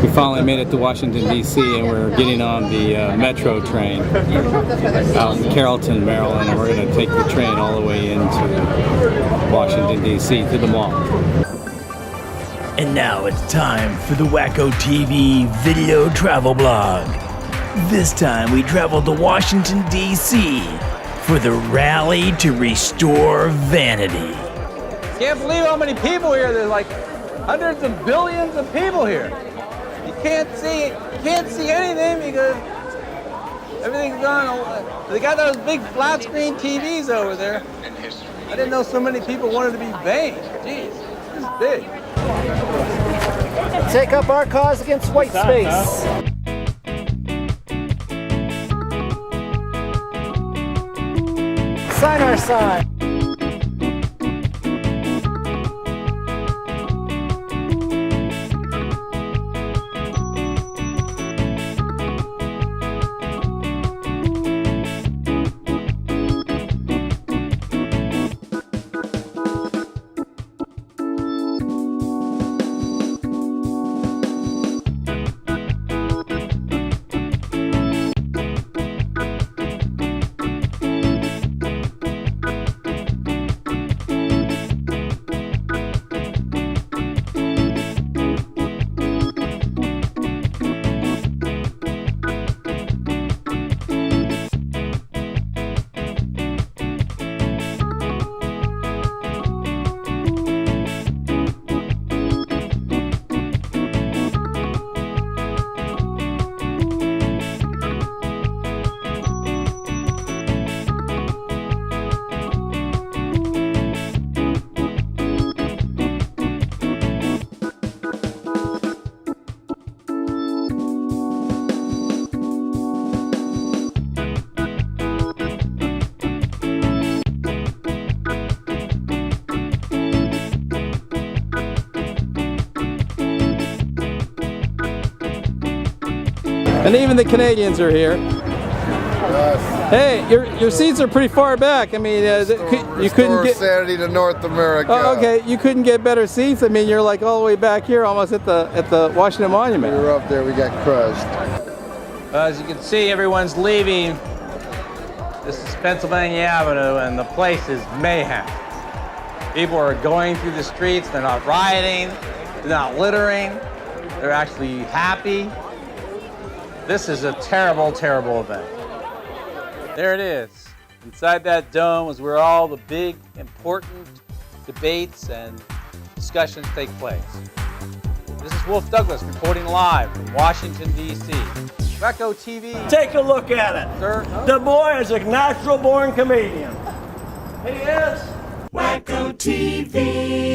We finally made it to Washington, D.C., and we're getting on the metro train out in Carrollton, Maryland, and we're going to take the train all the way into Washington, D.C. to the mall. And now it's time for the Whacko-Tv video travel blog. This time we travel to Washington, D.C. for the rally to restore vanity. Can't believe how many people here. There's like hundreds of billions of people here. You can't see anything because everything's gone. They got those big flat screen TVs over there. I didn't know so many people wanted to be vain. Jeez, this is big. Take up our cause against white space. Sign our sign. And even the Canadians are here. Yes. Hey, your seats are pretty far back. I mean, you couldn't get Sanity to North America. Oh, okay, you couldn't get better seats. I mean, you're like all the way back here, almost at the Washington Monument. We were up there. We got crushed. As you can see, everyone's leaving. This is Pennsylvania Avenue, and the place is mayhem. People are going through the streets. They're not rioting. They're not littering. They're actually happy. This is a terrible, terrible event. There it is. Inside that dome is where all the big, important debates and discussions take place. This is Wolf Douglas reporting live from Washington, D.C. Whacko-Tv. Take a look at it. Sir? The boy is a natural born comedian. He is. Whacko-Tv.